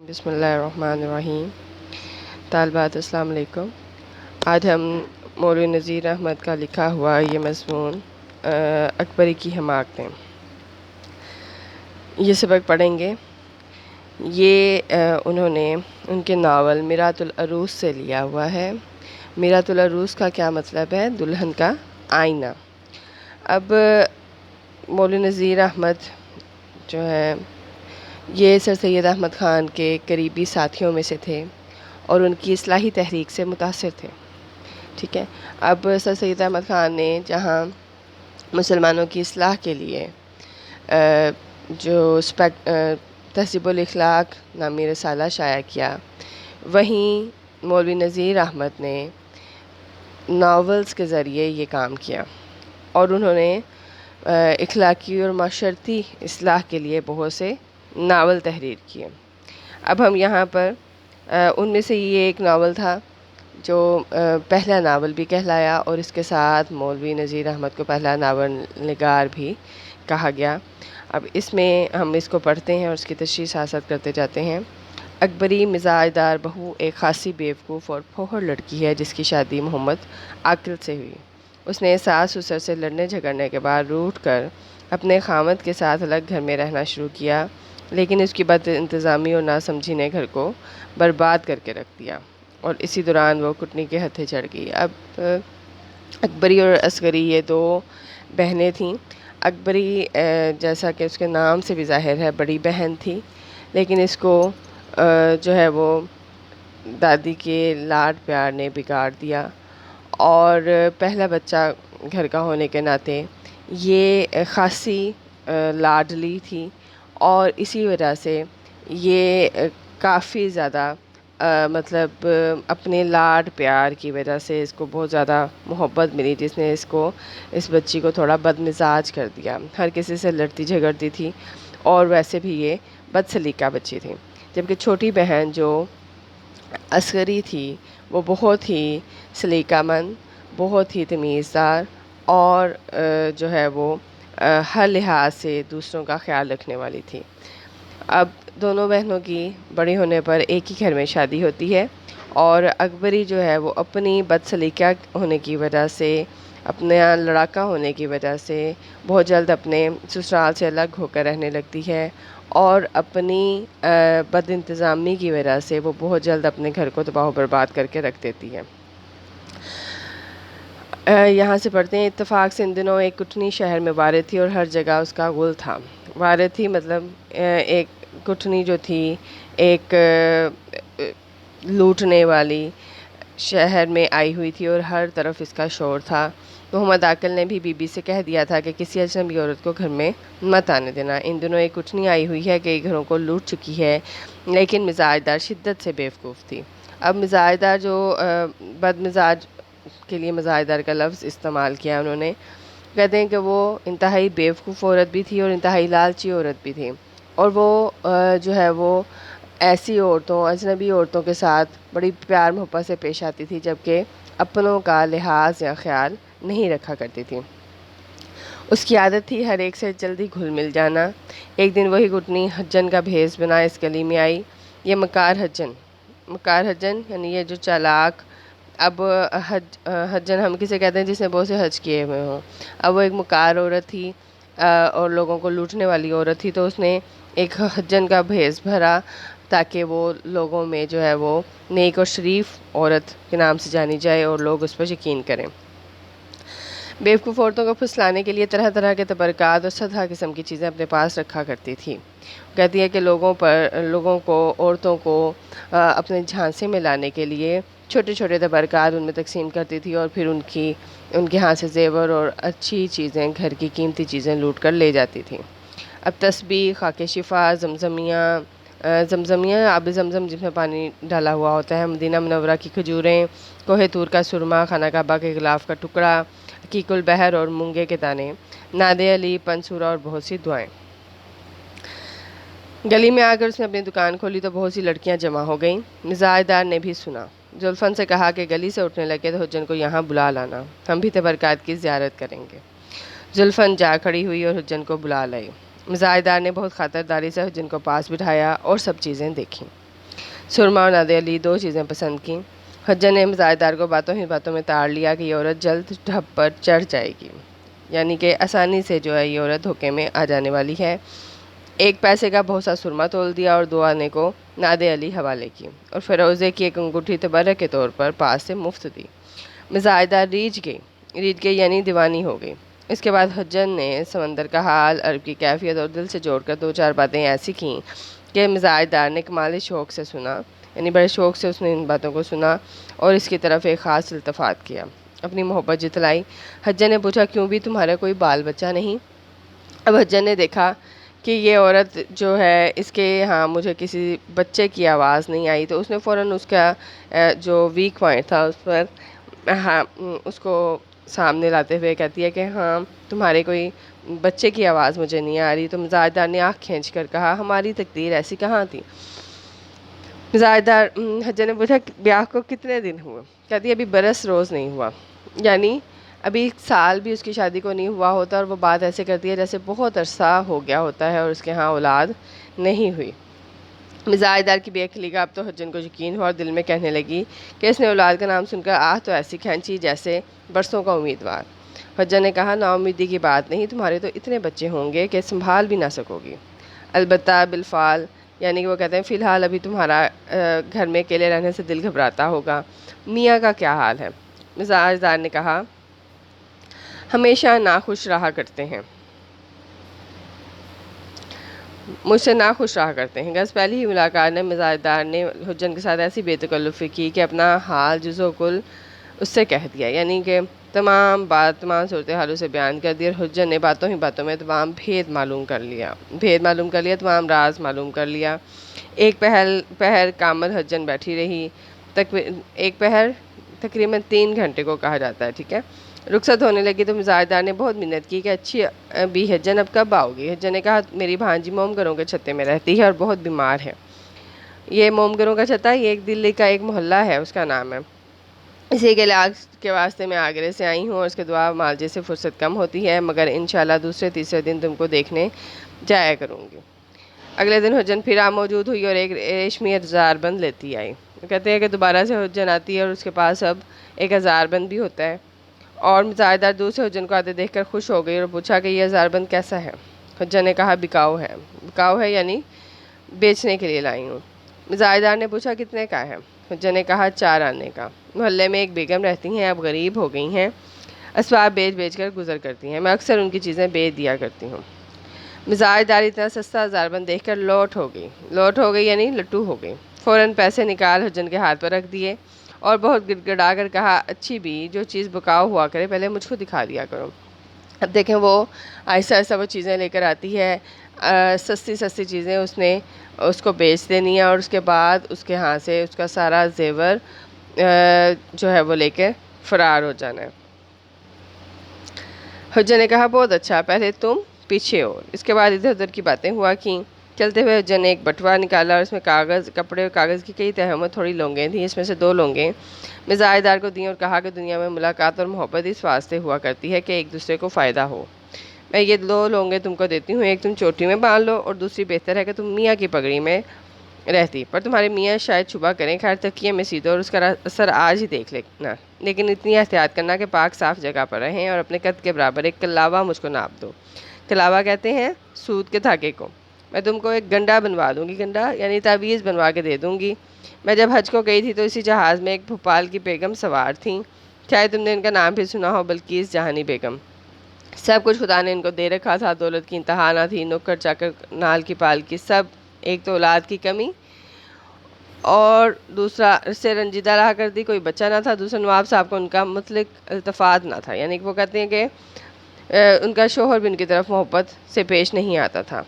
بسم اللہ الرحمن الرحیم۔ طالبات السلام علیکم۔ آج ہم مولوی نذیر احمد کا لکھا ہوا یہ مضمون اکبری کی حماقتیں یہ سبق پڑھیں گے۔ یہ انہوں نے ان کے ناول میرات العروس سے لیا ہوا ہے۔ میرات العروس کا کیا مطلب ہے؟ دلہن کا آئینہ۔ اب مولوی نذیر احمد جو ہے یہ سر سید احمد خان کے قریبی ساتھیوں میں سے تھے اور ان کی اصلاحی تحریک سے متاثر تھے، ٹھیک ہے۔ اب سر سید احمد خان نے جہاں مسلمانوں کی اصلاح کے لیے جو تہذیب الاخلاق نامی رسالہ شائع کیا، وہیں مولوی نذیر احمد نے ناولز کے ذریعے یہ کام کیا اور انہوں نے اخلاقی اور معاشرتی اصلاح کے لیے بہت سے ناول تحریر کیے۔ اب ہم یہاں پر ان میں سے یہ ایک ناول تھا جو پہلا ناول بھی کہلایا اور اس کے ساتھ مولوی نذیر احمد کو پہلا ناول نگار بھی کہا گیا۔ اب اس میں ہم اس کو پڑھتے ہیں اور اس کی تشریح ساتھ کرتے جاتے ہیں۔ اکبری مزاج دار بہو ایک خاصی بیوقوف اور پھوہڑ لڑکی ہے جس کی شادی محمد عاقل سے ہوئی۔ اس نے ساس سسر سے لڑنے جھگڑنے کے بعد روٹھ کر اپنے خاوند کے ساتھ الگ گھر میں رہنا شروع کیا، لیکن اس کی بد انتظامی اور ناسمجھی نے گھر کو برباد کر کے رکھ دیا اور اسی دوران وہ کٹنی کے ہتھے چڑھ گئی۔ اب اکبری اور اصغری یہ دو بہنیں تھیں۔ اکبری جیسا کہ اس کے نام سے بھی ظاہر ہے بڑی بہن تھی، لیکن اس کو جو ہے وہ دادی کے لاڈ پیار نے بگاڑ دیا اور پہلا بچہ گھر کا ہونے کے ناطے یہ خاصی لاڈلی تھی اور اسی وجہ سے یہ کافی زیادہ مطلب اپنے لاڈ پیار کی وجہ سے اس کو بہت زیادہ محبت ملی، جس نے اس بچی کو تھوڑا بد مزاج کر دیا۔ ہر کسی سے لڑتی جھگڑتی تھی اور ویسے بھی یہ بد سلیقہ بچی تھی، جبکہ چھوٹی بہن جو اصغری تھی وہ بہت ہی سلیقہ مند، بہت ہی تمیزدار اور جو ہے وہ ہر لحاظ سے دوسروں کا خیال رکھنے والی تھی۔ اب دونوں بہنوں کی بڑی ہونے پر ایک ہی گھر میں شادی ہوتی ہے اور اکبری جو ہے وہ اپنی بد سلیقہ ہونے کی وجہ سے، اپنے لڑاکا ہونے کی وجہ سے بہت جلد اپنے سسرال سے الگ ہو کر رہنے لگتی ہے اور اپنی بد انتظامی کی وجہ سے وہ بہت جلد اپنے گھر کو تباہ و برباد کر کے رکھ دیتی ہے۔ یہاں سے پڑھتے ہیں، اتفاق سے ان دنوں ایک کٹنی شہر میں وارد تھی اور ہر جگہ اس کا غل تھا۔ وارد تھی مطلب ایک کٹنی جو تھی ایک لوٹنے والی شہر میں آئی ہوئی تھی اور ہر طرف اس کا شور تھا۔ محمد عاقل نے بھی بی بی سے کہہ دیا تھا کہ کسی اجنبی عورت کو گھر میں مت آنے دینا۔ ان دنوں ایک کٹنی آئی ہوئی ہے، کئی گھروں کو لوٹ چکی ہے، لیکن مزاج دار شدت سے بیوقوف تھی۔ اب مزاج دار جو بد مزاج کے لیے مزاج دار کا لفظ استعمال کیا انہوں نے، کہتے ہیں کہ وہ انتہائی بیوقوف عورت بھی تھی اور انتہائی لالچی عورت بھی تھی، اور وہ جو ہے وہ ایسی عورتوں، اجنبی عورتوں کے ساتھ بڑی پیار محبت سے پیش آتی تھی، جبکہ اپنوں کا لحاظ یا خیال نہیں رکھا کرتی تھی۔ اس کی عادت تھی ہر ایک سے جلدی گھل مل جانا۔ ایک دن وہی گھٹنی حجن کا بھیس بنا اس گلی میں آئی۔ یہ مکار حجن یعنی یہ جو چالاک، اب حجن ہم کسے کہتے ہیں جس نے بہت سے حج کیے ہوئے ہوں۔ اب وہ ایک مکار عورت تھی اور لوگوں کو لوٹنے والی عورت تھی، تو اس نے ایک حجن کا بھیس بھرا تاکہ وہ لوگوں میں جو ہے وہ نیک اور شریف عورت کے نام سے جانی جائے اور لوگ اس پر یقین کریں۔ بیوقوف عورتوں کو پھسلانے کے لیے طرح طرح کے تبرکات اور سطح قسم کی چیزیں اپنے پاس رکھا کرتی تھی۔ کہتی ہے کہ لوگوں کو عورتوں کو اپنے جھانسے میں لانے کے لیے چھوٹے چھوٹے تبرکات ان میں تقسیم کرتی تھی اور پھر ان کے ہاں سے زیور اور اچھی چیزیں، گھر کی قیمتی چیزیں لوٹ کر لے جاتی تھی۔ اب تسبیح، خاک شفا، زمزمیہ آب زمزم جس میں پانی ڈالا ہوا ہوتا ہے، مدینہ منورہ کی کھجوریں، کوہ طور کا سرما، خانہ کعبہ کے غلاف کا ٹکڑا، عقیق البحر اور مونگے کے دانے، ناد علی، پنسورہ اور بہت سی دعائیں۔ گلی میں آ کر اس نے اپنی دکان کھولی تو بہت سی لڑکیاں جمع ہو گئیں۔ مزاج دار نے بھی سنا، زلفن سے کہا کہ گلی سے اٹھنے لگے تو حجن کو یہاں بلا لانا، ہم بھی تبرکات کی زیارت کریں گے۔ زلفن جا کھڑی ہوئی اور حجن کو بلا لائی۔ مزاج دار نے بہت خاطرداری سے حجن کو پاس بٹھایا اور سب چیزیں دیکھیں۔ سرما اور نادر علی دو چیزیں پسند کیں۔ حجن نے مزاح دار کو باتوں ہی باتوں میں تاڑ لیا کہ یہ عورت جلد ڈھب پر چڑھ جائے گی، یعنی کہ آسانی سے جو ہے یہ عورت دھوکے میں آ جانے والی ہے۔ ایک پیسے کا بہت سا سرما تول دیا اور 2 آنے کو نادر علی حوالے کی اور فیروزے کی ایک انگوٹھی تبرک کے طور پر پاس سے مفت دی۔ مزاح دار ریجھ گئی یعنی دیوانی ہو گئی۔ اس کے بعد حجن نے سمندر کا حال، عرب کی کیفیت اور دل سے جوڑ کر 2-4 باتیں ایسی کیں کہ مزاح دار نے کمال شوق سے سنا، یعنی بڑے شوق سے اس نے ان باتوں کو سنا اور اس کی طرف ایک خاص التفات کیا، اپنی محبت جتلائی۔ حجن نے پوچھا کیوں بھی تمہارا کوئی بال بچہ نہیں؟ اب حجن نے دیکھا کہ یہ عورت جو ہے اس کے ہاں مجھے کسی بچے کی آواز نہیں آئی، تو اس نے فوراً اس کا جو ویک پوائنٹ تھا اس پر ہاں اس کو سامنے لاتے ہوئے کہتی ہے کہ ہاں تمہارے کوئی بچے کی آواز مجھے نہیں آ رہی۔ تو مزاح دار نے آنکھ کھینچ کر کہا ہماری تقدیر ایسی کہاں تھی؟ مزاح دار حجن نے پوچھا بیاہ کو کتنے دن ہوئے؟ کہتی ہے ابھی برس روز نہیں ہوا، یعنی ابھی 1 سال بھی اس کی شادی کو نہیں ہوا ہوتا، اور وہ بات ایسے کرتی ہے جیسے بہت عرصہ ہو گیا ہوتا ہے اور اس کے ہاں اولاد نہیں ہوئی۔ مزاح دار کی بے عقلی کا اب تو حجن کو یقین ہوا اور دل میں کہنے لگی کہ اس نے اولاد کا نام سن کر آہ تو ایسی کھینچی جیسے برسوں کا امیدوار۔ حجن نے کہا نا امیدی کی بات نہیں، تمہارے تو اتنے بچے ہوں گے کہ سنبھال بھی نہ سکو گی۔ البتہ بالفعل، یعنی کہ وہ کہتے ہیں فی الحال ابھی تمہارا گھر میں اکیلے رہنے سے دل گھبراتا ہوگا۔ میاں کا کیا حال ہے؟ مزاح دار نے کہا ہمیشہ ناخوش رہا کرتے ہیں، مجھ سے ناخوش رہا کرتے ہیں۔ گز پہلی ہی ملاقات نے مزاح دار نے حجن کے ساتھ ایسی بے تکلفی کی کہ اپنا حال جز و کل اس سے کہہ دیا، یعنی کہ تمام صورتحالوں سے بیان کر دی، اور حجن نے باتوں ہی باتوں میں تمام بھید معلوم کر لیا، تمام راز معلوم کر لیا۔ ایک پہر کامل حجن بیٹھی رہی، ایک پہر تقریباً 3 گھنٹے کو کہا جاتا ہے، ٹھیک ہے۔ رخصت ہونے لگی تو مزاح دار نے بہت منت کی کہ اچھی بھی حجن اب کب آؤ گی؟ حجن نے کہا میری بھانجی مومگروں کے چھتے میں رہتی ہے اور بہت بیمار ہے۔ یہ مومگروں کا چھتا یہ ایک دلی کا ایک محلہ ہے، اس کا نام ہے۔ اسی کے علاج کے واسطے میں آگرے سے آئی ہوں اور اس کے دعا معالجے سے فرصت کم ہوتی ہے، مگر انشاءاللہ دوسرے تیسرے دن تم کو دیکھنے جایا کروں گی۔ اگلے دن حجن پھر موجود ہوئی اور ایک ریشمی ہزار بند لیتی آئی۔ کہتے ہیں کہ دوبارہ سے حجن آتی ہے اور اس کے پاس اب ایک ہزار بند بھی ہوتا ہے، اور مزاح دار دور سے حجن کو آتے دیکھ کر خوش ہو گئی اور پوچھا کہ یہ ہزار بند کیسا ہے؟ حجن نے کہا بکاؤ ہے یعنی بیچنے کے لیے لائی ہوں۔ مزاح دار نے پوچھا کتنے کا ہے؟ حجن نے کہا 4 آنے کا۔ محلے میں ایک بیگم رہتی ہیں، اب غریب ہو گئی ہیں، اسباب بیچ کر گزر کرتی ہیں، میں اکثر ان کی چیزیں بیچ دیا کرتی ہوں۔ مزاح دار اتنا سستا ہزار بند دیکھ کر لوٹ ہو گئی یعنی لٹو ہو گئی۔ فوراً پیسے نکال حجن کے ہاتھ پر رکھ دیے اور بہت گڑ گڑا کر کہا اچھی بھی جو چیز بکاؤ ہوا کرے پہلے مجھ کو دکھا دیا کرو۔ اب دیکھیں وہ آہستہ آہستہ وہ چیزیں لے کر آتی ہے، سستی چیزیں اس نے اس کو بیچ دینی ہے، اور اس کے بعد اس کے ہاں سے اس کا سارا زیور جو ہے وہ لے کے فرار ہو جانا ہے۔ حجن نے کہا بہت اچھا، پہلے تم پیچھے ہو۔ اس کے بعد ادھر ادھر کی باتیں ہوا کیں۔ چلتے ہوئے حجن نے ایک بٹوا نکالا اور اس میں کپڑے اور کاغذ کی کئی تہوں میں تھوڑی لونگیں تھیں، اس میں سے 2 لونگیں مزاح دار کو دیں اور کہا کہ دنیا میں ملاقات اور محبت اس واسطے ہوا کرتی ہے کہ ایک دوسرے کو فائدہ ہو۔ میں یہ 2 لونگیں تم کو دیتی ہوں، ایک تم چوٹی میں باندھ لو اور دوسری بہتر ہے کہ تم میاں کی پگڑی میں رہتی، پر تمہارے میاں شاید چھپا کریں، خیر تکیے میں سیدھو اور اس کا اثر آج ہی دیکھ لینا، لیکن اتنی احتیاط کرنا کہ پاک صاف جگہ پر رہیں اور اپنے قد کے برابر ایک کلاوہ مجھ کو ناپ دو۔ کلاوہ کہتے ہیں سود کے دھاگے کو۔ میں تم کو ایک گنڈا بنوا دوں گی، گنڈا یعنی تعویذ بنوا کے دے دوں گی۔ میں جب حج کو گئی تھی تو اسی جہاز میں ایک بھوپال کی بیگم سوار تھیں، شاید تم نے ان کا نام بھی سنا ہو، بلقیس جہانی بیگم۔ سب کچھ خدا نے ان کو دے رکھا تھا، دولت کی انتہا نہ تھی، نوکر چاکر نال کی پال کی سب، ایک تو اولاد کی کمی اور دوسرا سے رنجیدہ رہا کرتی، کوئی بچہ نہ تھا، دوسرا نواب صاحب کو ان کا مطلق التفات نہ تھا، یعنی کہ وہ کہتے ہیں کہ ان کا شوہر بھی ان کی طرف محبت سے پیش نہیں آتا تھا،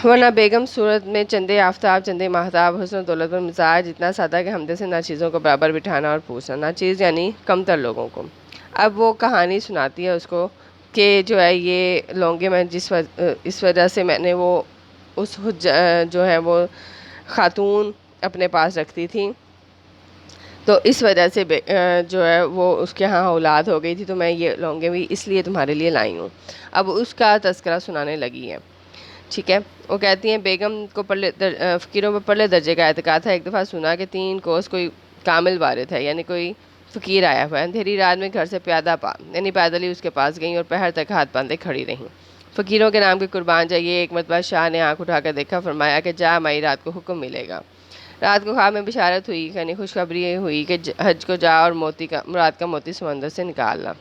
ورنہ بیگم صورت میں چندے آفتاب چندے ماہتاب، حسن و دولت پر مزاج اتنا سادہ کہ ہمدے سے نہ چیزوں کو برابر بٹھانا اور پوچھنا، نہ چیز یعنی کمتر لوگوں کو۔ اب وہ کہانی سناتی ہے اس کو کہ جو ہے یہ لونگے میں اس وجہ سے میں نے وہ اس جو ہے وہ خاتون اپنے پاس رکھتی تھی، تو اس وجہ سے جو ہے وہ اس کے ہاں اولاد ہو گئی تھی، تو میں یہ لونگے بھی اس لیے تمہارے لیے لائی ہوں۔ اب اس کا تذکرہ سنانے لگی ہے ٹھیک ہے، وہ کہتی ہیں بیگم کو فقیروں پر پرلے درجے کا اعتقاد تھا۔ ایک دفعہ سنا کہ 3 کوس کوئی کامل وارث ہے، یعنی کوئی فقیر آیا ہوا ہے۔ اندھیری رات میں گھر سے یعنی پیدل ہی اس کے پاس گئیں اور پہر تک ہاتھ باندھے کھڑی رہیں۔ فقیروں کے نام کی قربان جائیے، ایک مرتبہ شاہ نے آنکھ اٹھا کر دیکھا، فرمایا کہ جا مائی، رات کو حکم ملے گا۔ رات کو خواب میں بشارت ہوئی، یعنی خوشخبری یہ ہوئی کہ حج کو جا اور مراد کا موتی سمندر سے نکالنا۔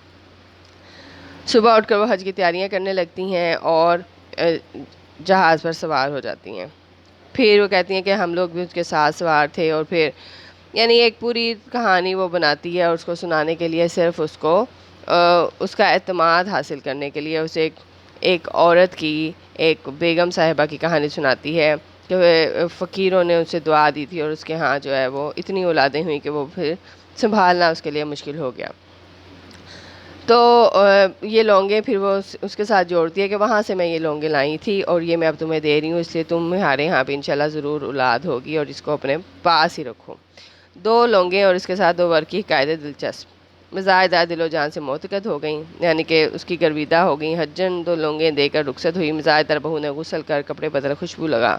صبح اٹھ کر وہ حج کی تیاریاں کرنے لگتی ہیں اور جہاز پر سوار ہو جاتی ہیں۔ پھر وہ کہتی ہیں کہ ہم لوگ بھی اس کے ساتھ سوار تھے، اور پھر یعنی ایک پوری کہانی وہ بناتی ہے، اور اس کو سنانے کے لیے صرف اس کو اس کا اعتماد حاصل کرنے کے لیے اسے ایک عورت کی، ایک بیگم صاحبہ کی کہانی سناتی ہے کہ فقیروں نے اسے دعا دی تھی، اور اس کے ہاں جو ہے وہ اتنی اولادیں ہوئیں کہ وہ پھر سنبھالنا اس کے لیے مشکل ہو گیا۔ تو یہ لونگیں پھر وہ اس کے ساتھ جوڑتی ہے کہ وہاں سے میں یہ لونگیں لائی تھی، اور یہ میں اب تمہیں دے رہی ہوں، اس لیے تمہارے یہاں پہ انشاءاللہ ضرور اولاد ہوگی، اور اس کو اپنے پاس ہی رکھو۔ 2 لونگیں اور اس کے ساتھ 2 ورقی قاعدے دلچسپ مزاحدہ دل و جان سے معتقد ہو گئیں، یعنی کہ اس کی گرویدہ ہو گئیں۔ حجن 2 لونگیں دے کر رخصت ہوئی۔ مزاحدہ بہو نے غسل کر کپڑے بدل خوشبو لگا،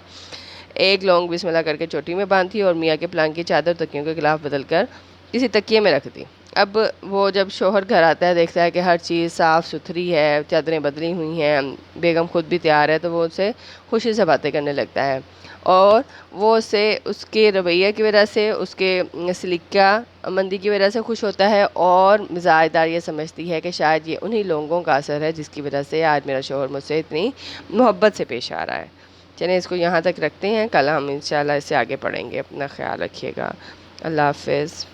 ایک لونگ بسم اللہ کر کے چوٹی میں باندھی، اور میاں کے پلانگ کی چادر تکیوں کے خلاف بدل کر کسی تکیے میں رکھ دی۔ اب وہ جب شوہر گھر آتا ہے، دیکھتا ہے کہ ہر چیز صاف ستھری ہے، چادریں بدلی ہوئی ہیں، بیگم خود بھی تیار ہے، تو وہ اسے خوشی سے باتیں کرنے لگتا ہے، اور وہ اسے اس کے رویے کی وجہ سے، اس کے سلیقہ مندی کی وجہ سے خوش ہوتا ہے، اور مزاج دار یہ سمجھتی ہے کہ شاید یہ انہی لوگوں کا اثر ہے جس کی وجہ سے آج میرا شوہر مجھ سے اتنی محبت سے پیش آ رہا ہے۔ چلیں اس کو یہاں تک رکھتے ہیں، کل ہم انشاءاللہ اس سے آگے پڑھیں گے۔ اپنا خیال رکھیے گا، اللہ حافظ۔